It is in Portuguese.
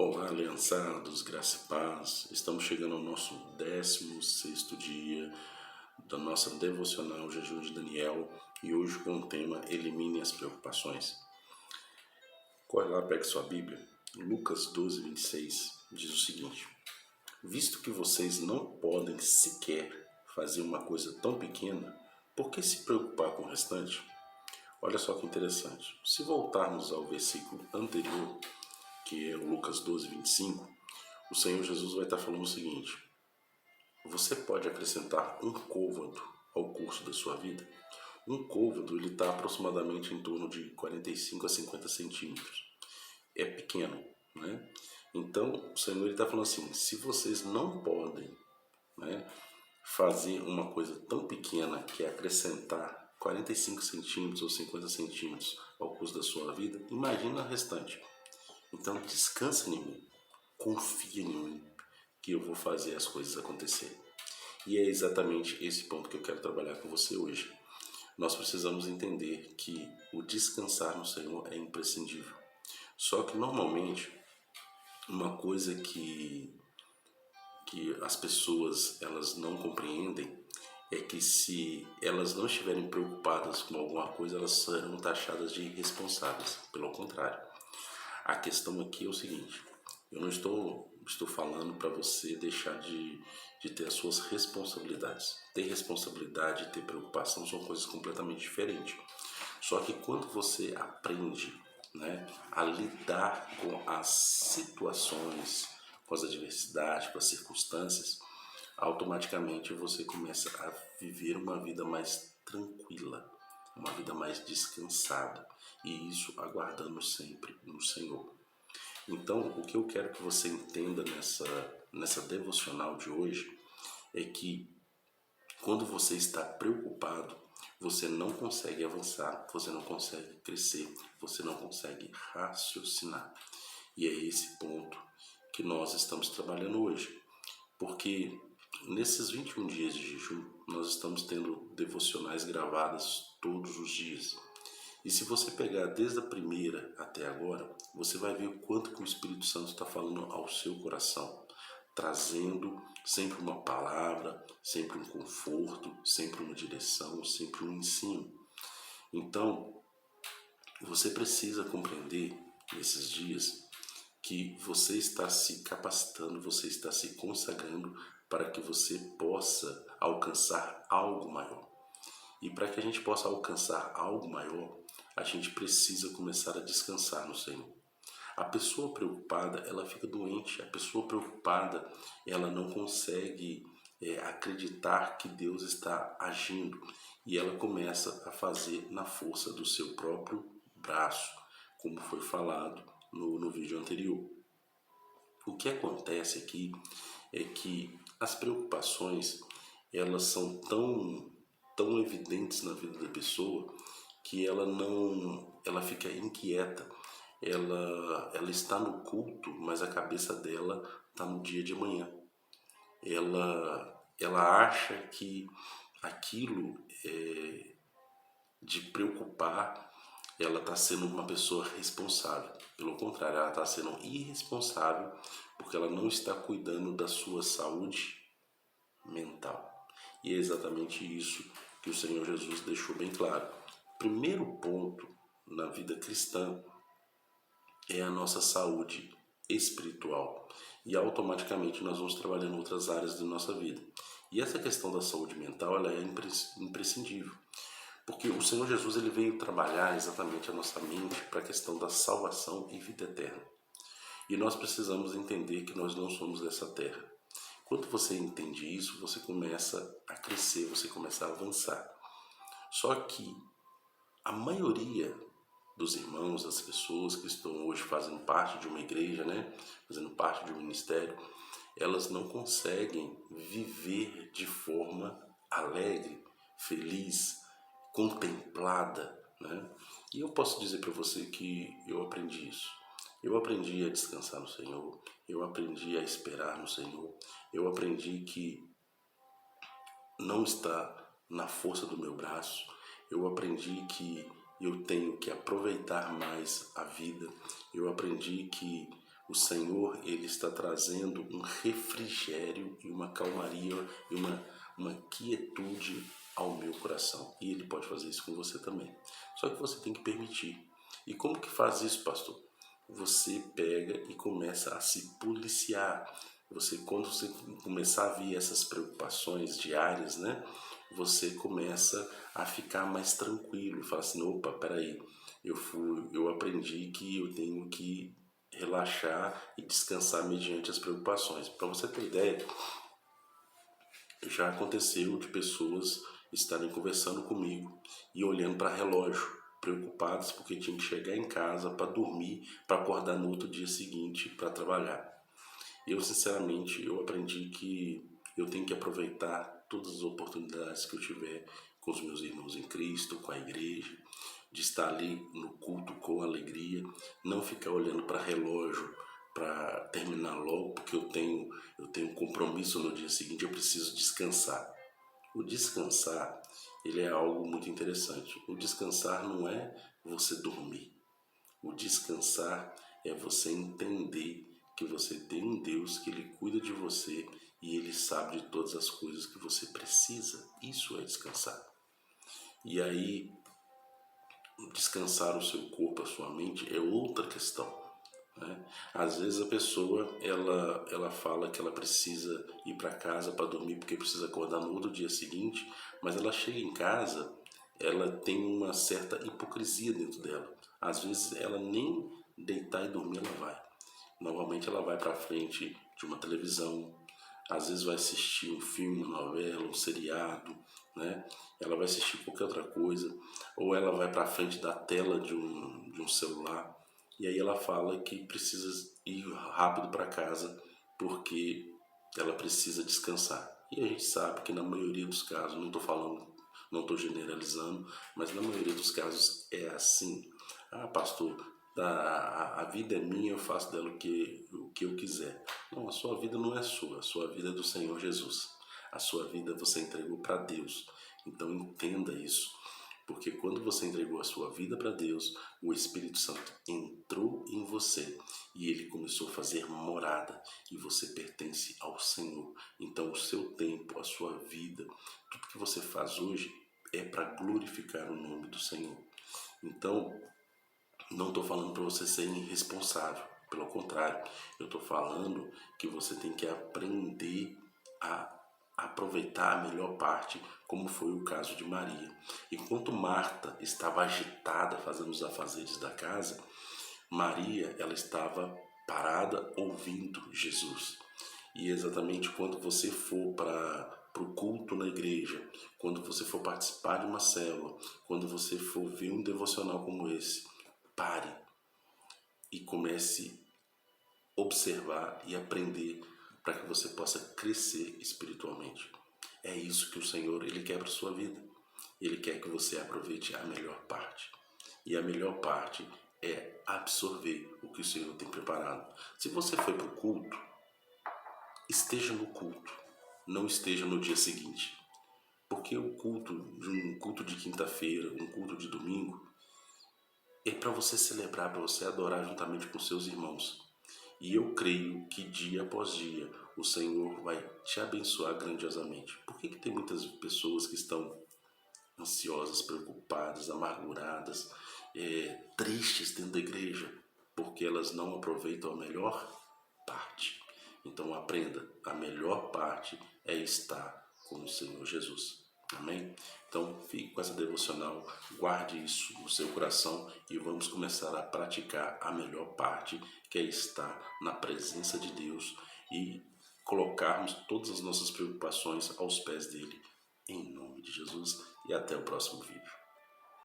Olá, aliançados, graça e paz. Estamos chegando ao nosso 16º dia da nossa devocional Jejum de Daniel e hoje com o tema Elimine as preocupações. Corre lá, pegue sua Bíblia. Lucas 12:26 diz o seguinte: visto que vocês não podem sequer fazer uma coisa tão pequena, por que se preocupar com o restante? Olha só que interessante. Se voltarmos ao versículo anterior, que é o Lucas 12:25, o Senhor Jesus vai estar falando o seguinte: você pode acrescentar um côvado ao curso da sua vida? Um côvado ele está aproximadamente em torno de 45 a 50 centímetros. É pequeno, né? Então o Senhor está falando assim: se vocês não podem, né, fazer uma coisa tão pequena que é acrescentar 45 centímetros ou 50 centímetros ao curso da sua vida, imagina o restante. Então descansa em mim, confia em mim, que eu vou fazer as coisas acontecerem. E é exatamente esse ponto que eu quero trabalhar com você hoje. Nós precisamos entender que o descansar no Senhor é imprescindível. Só que normalmente uma coisa que as pessoas elas não compreendem é que se elas não estiverem preocupadas com alguma coisa, elas serão taxadas de irresponsáveis. Pelo contrário, a questão aqui é o seguinte: eu não estou falando para você deixar de ter as suas responsabilidades. Ter responsabilidade e ter preocupação são coisas completamente diferentes. Só que quando você aprende, né, a lidar com as situações, com as adversidades, com as circunstâncias, automaticamente você começa a viver uma vida mais tranquila, uma vida mais descansada, e isso aguardando sempre no Senhor. Então, o que eu quero que você entenda nessa devocional de hoje é que quando você está preocupado, você não consegue avançar, você não consegue crescer, você não consegue raciocinar. E é esse ponto que nós estamos trabalhando hoje. Porque nesses 21 dias de jejum, nós estamos tendo devocionais gravadas todos os dias. E se você pegar desde a primeira até agora, você vai ver o quanto que o Espírito Santo está falando ao seu coração, trazendo sempre uma palavra, sempre um conforto, sempre uma direção, sempre um ensino. Então, você precisa compreender nesses dias que você está se capacitando, você está se consagrando para que você possa alcançar algo maior. E para que a gente possa alcançar algo maior, a gente precisa começar a descansar no Senhor. A pessoa preocupada, ela fica doente. A pessoa preocupada, ela não consegue acreditar que Deus está agindo. E ela começa a fazer na força do seu próprio braço, como foi falado no vídeo anterior. O que acontece aqui é que as preocupações, elas são tão evidentes na vida da pessoa que ela fica inquieta. Ela está no culto, mas a cabeça dela está no dia de amanhã. Ela acha que aquilo de preocupar, ela está sendo uma pessoa responsável. Pelo contrário, ela está sendo irresponsável porque ela não está cuidando da sua saúde mental. E é exatamente isso que o Senhor Jesus deixou bem claro. Primeiro ponto na vida cristã é a nossa saúde espiritual. E automaticamente nós vamos trabalhando em outras áreas da nossa vida. E essa questão da saúde mental, ela é imprescindível. Porque o Senhor Jesus ele veio trabalhar exatamente a nossa mente para a questão da salvação e vida eterna. E nós precisamos entender que nós não somos dessa terra. Quando você entende isso, você começa a crescer, você começa a avançar. Só que a maioria dos irmãos, das pessoas que estão hoje fazendo parte de uma igreja, né, fazendo parte de um ministério, elas não conseguem viver de forma alegre, feliz, contemplada, né? E eu posso dizer para você que eu aprendi isso. Eu aprendi a descansar no Senhor, eu aprendi a esperar no Senhor, eu aprendi que não está na força do meu braço, eu aprendi que eu tenho que aproveitar mais a vida, eu aprendi que O Senhor, Ele está trazendo um refrigério e uma calmaria e uma quietude ao meu coração. E Ele pode fazer isso com você também. Só que você tem que permitir. E como que faz isso, pastor? Você pega e começa a se policiar. Quando você começar a ver essas preocupações diárias, né? Você começa a ficar mais tranquilo. Fala assim, opa, peraí, eu aprendi que eu tenho que relaxar e descansar mediante as preocupações. Para você ter ideia, já aconteceu de pessoas estarem conversando comigo e olhando para relógio, preocupadas porque tinham que chegar em casa para dormir, para acordar no outro dia seguinte para trabalhar. Eu, sinceramente, eu aprendi que eu tenho que aproveitar todas as oportunidades que eu tiver com os meus irmãos em Cristo, com a igreja, de estar ali no culto com alegria, não ficar olhando para relógio para terminar logo, porque eu tenho compromisso no dia seguinte, eu preciso descansar. O descansar, ele é algo muito interessante. O descansar não é você dormir. O descansar é você entender que você tem um Deus que Ele cuida de você e Ele sabe de todas as coisas que você precisa. Isso é descansar. E aí, descansar o seu corpo, a sua mente é outra questão, né? Às vezes a pessoa ela fala que ela precisa ir para casa para dormir porque precisa acordar no outro dia seguinte, mas ela chega em casa, ela tem uma certa hipocrisia dentro dela. Às vezes ela nem deitar e dormir ela vai. Normalmente ela vai para frente de uma televisão, às vezes vai assistir um filme, uma novela, um seriado, né? Ela vai assistir qualquer outra coisa, ou ela vai para frente da tela de um celular, e aí ela fala que precisa ir rápido para casa porque ela precisa descansar. E a gente sabe que na maioria dos casos, não estou falando, não estou generalizando, mas na maioria dos casos é assim. Ah, pastor, a vida é minha, eu faço dela o que eu quiser. Não, a sua vida não é sua, a sua vida é do Senhor Jesus. A sua vida você entregou para Deus. Então entenda isso. Porque quando você entregou a sua vida para Deus, o Espírito Santo entrou em você e ele começou a fazer morada e você pertence ao Senhor. Então o seu tempo, a sua vida, tudo que você faz hoje é para glorificar o nome do Senhor. Então, não estou falando para você ser irresponsável, pelo contrário, eu estou falando que você tem que aprender a aproveitar a melhor parte, como foi o caso de Maria. Enquanto Marta estava agitada fazendo os afazeres da casa, Maria ela estava parada ouvindo Jesus. E exatamente quando você for para o culto na igreja, quando você for participar de uma célula, quando você for ver um devocional como esse, pare e comece a observar e aprender para que você possa crescer espiritualmente. É isso que o Senhor ele quer para a sua vida. Ele quer que você aproveite a melhor parte. E a melhor parte é absorver o que o Senhor tem preparado. Se você foi para o culto, esteja no culto, não esteja no dia seguinte. Porque o culto, um culto de quinta-feira, um culto de domingo, é para você celebrar, para você adorar juntamente com seus irmãos. E eu creio que dia após dia o Senhor vai te abençoar grandiosamente. Por que tem muitas pessoas que estão ansiosas, preocupadas, amarguradas, tristes dentro da igreja? Porque elas não aproveitam a melhor parte. Então aprenda, a melhor parte é estar com o Senhor Jesus. Amém? Então fique com essa devocional, guarde isso no seu coração e vamos começar a praticar a melhor parte, que é estar na presença de Deus e colocarmos todas as nossas preocupações aos pés dele. Em nome de Jesus e até o próximo vídeo.